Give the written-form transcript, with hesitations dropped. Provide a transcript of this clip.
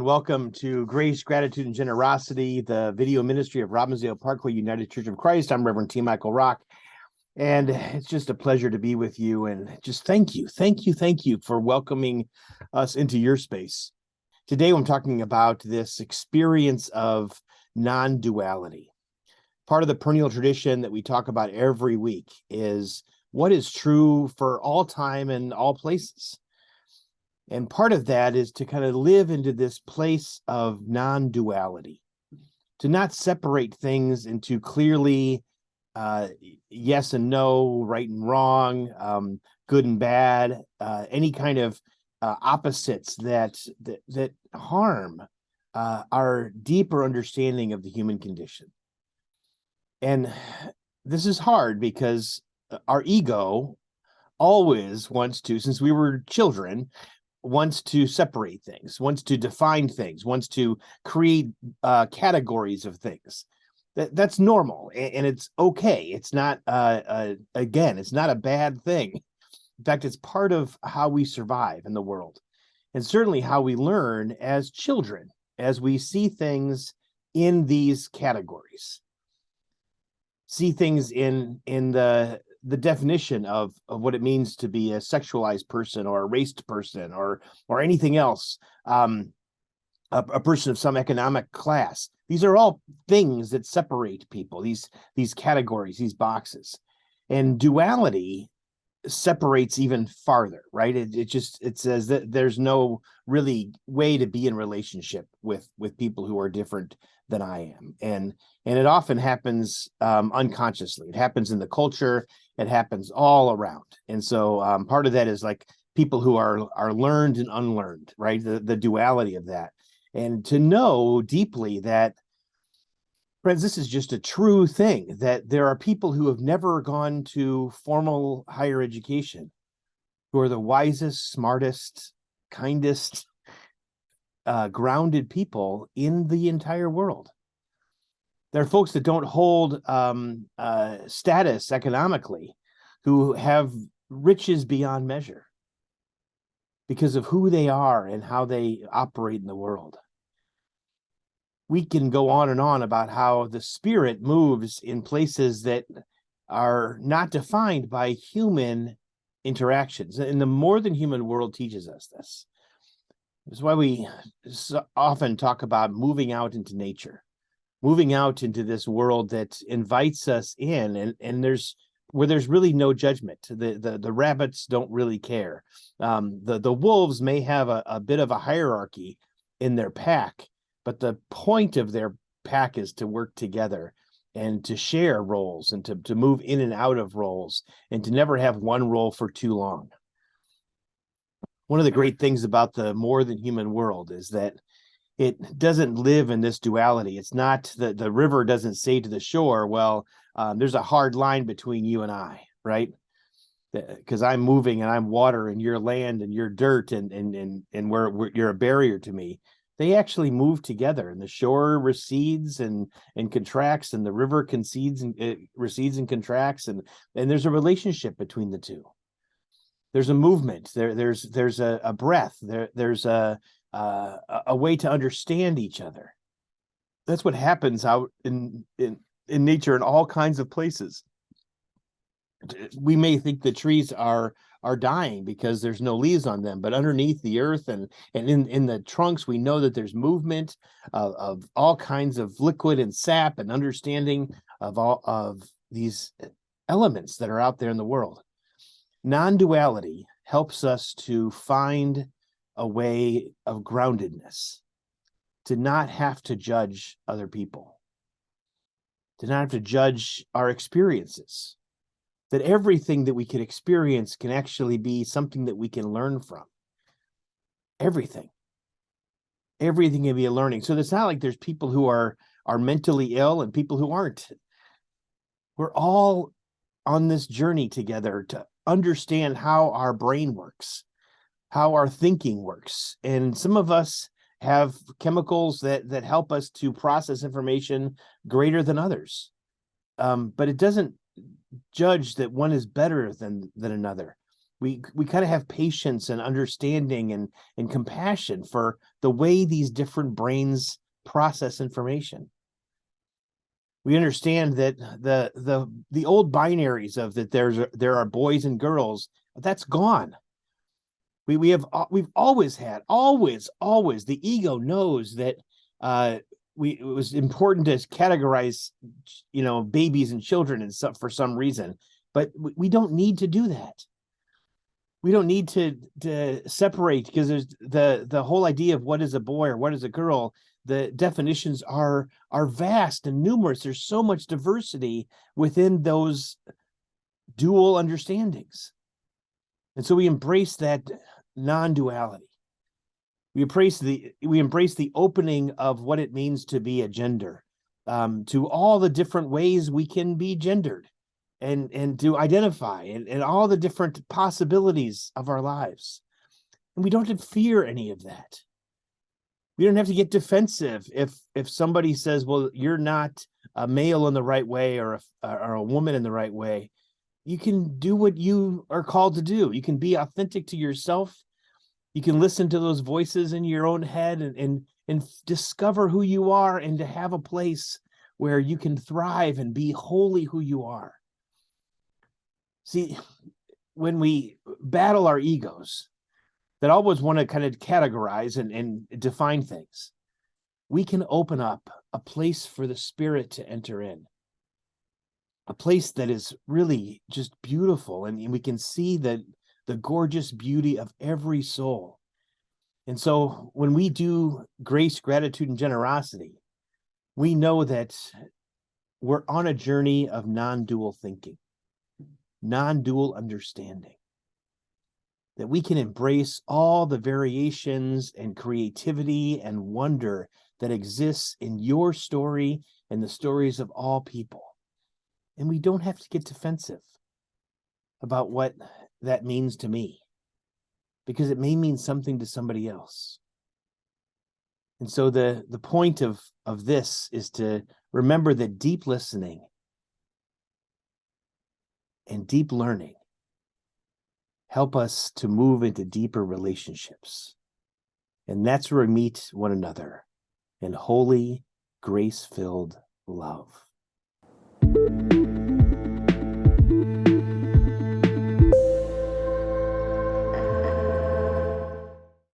and welcome to Grace, Gratitude, and Generosity, the video ministry of Robbinsdale Parkway United Church of Christ. I'm Reverend T. Michael Rock, and it's just a pleasure to be with you. And just thank you for welcoming us into your space. Today, I'm talking about this experience of non-duality. Part of the perennial tradition that we talk about every week is what is true for all time and all places. And part of that is to kind of live into this place of non-duality, to not separate things into clearly yes and no, right and wrong, good and bad, any kind of opposites that harm our deeper understanding of the human condition. And this is hard because our ego always wants to, since we were children, wants to separate things, wants to define things, wants to create categories of things. That's normal, and it's okay. It's not, again, it's not a bad thing. In fact, it's part of how we survive in the world, and certainly how we learn as children, as we see things in these categories, see things in the definition of what it means to be a sexualized person or a raced person or anything else, a person of some economic class. These are all things that separate people, these categories, these boxes. And duality separates even farther, right? It says that there's no really way to be in relationship with people who are different than I am. And it often happens unconsciously. It happens in the culture. It happens all around. And so part of that is like people who are learned and unlearned, right? The duality of that. And to know deeply that, friends, this is just a true thing, that there are people who have never gone to formal higher education, who are the wisest, smartest, kindest, grounded people in the entire world. There are folks that don't hold status economically, who have riches beyond measure because of who they are and how they operate in the world. We can go on and on about how the spirit moves in places that are not defined by human interactions. And the more than human world teaches us this. That's why we so often talk about moving out into nature, moving out into this world that invites us in, and there's really no judgment. The rabbits don't really care. The wolves may have a bit of a hierarchy in their pack, but the point of their pack is to work together and to share roles and to move in and out of roles and to never have one role for too long. One of the great things about the more than human world is that it doesn't live in this duality. It's not that the river doesn't say to the shore, well, there's a hard line between you and I, right? Because I'm moving and I'm water and you're land and you're dirt and you're a barrier to me. They actually move together, and the shore recedes and contracts, and the river recedes and contracts, and there's a relationship between the two. There's a movement. There's a breath. There's a way to understand each other. That's what happens out in nature in all kinds of places. We may think the trees are dying because there's no leaves on them, but underneath the earth and in the trunks, we know that there's movement of all kinds of liquid and sap and understanding of all of these elements that are out there in the world. Non-duality helps us to find a way of groundedness, to not have to judge other people, to not have to judge our experiences, that everything that we can experience can actually be something that we can learn from. Everything can be a learning. So it's not like there's people who are mentally ill and people who aren't. We're all on this journey together to understand how our brain works, how our thinking works. And some of us have chemicals that help us to process information greater than others. But it doesn't judge that one is better than another. we kind of have patience and understanding and compassion for the way these different brains process information. We understand that the old binaries of that there are boys and girls, that's gone. We've always had the ego knows that it was important to categorize babies and children and stuff for some reason, but we don't need to do that. We don't need to separate, because there's the whole idea of what is a boy or what is a girl. The definitions are vast and numerous. There's so much diversity within those dual understandings. And so we embrace that non-duality. We embrace the opening of what it means to be a gender, to all the different ways we can be gendered and to identify and all the different possibilities of our lives. And we don't have to fear any of that. We don't have to get defensive if somebody says, well, you're not a male in the right way or a woman in the right way. You can do what you are called to do. You can be authentic to yourself. You can listen to those voices in your own head and discover who you are, and to have a place where you can thrive and be wholly who you are. See, when we battle our egos that always want to kind of categorize and define things, we can open up a place for the Spirit to enter in, a place that is really just beautiful, and we can see the gorgeous beauty of every soul. And so when we do grace, gratitude, and generosity, we know that we're on a journey of non-dual thinking, non-dual understanding, that we can embrace all the variations and creativity and wonder that exists in your story and the stories of all people. And we don't have to get defensive about what that means to me, because it may mean something to somebody else. And so the point of this is to remember that deep listening and deep learning help us to move into deeper relationships. And that's where we meet one another in holy, grace-filled love.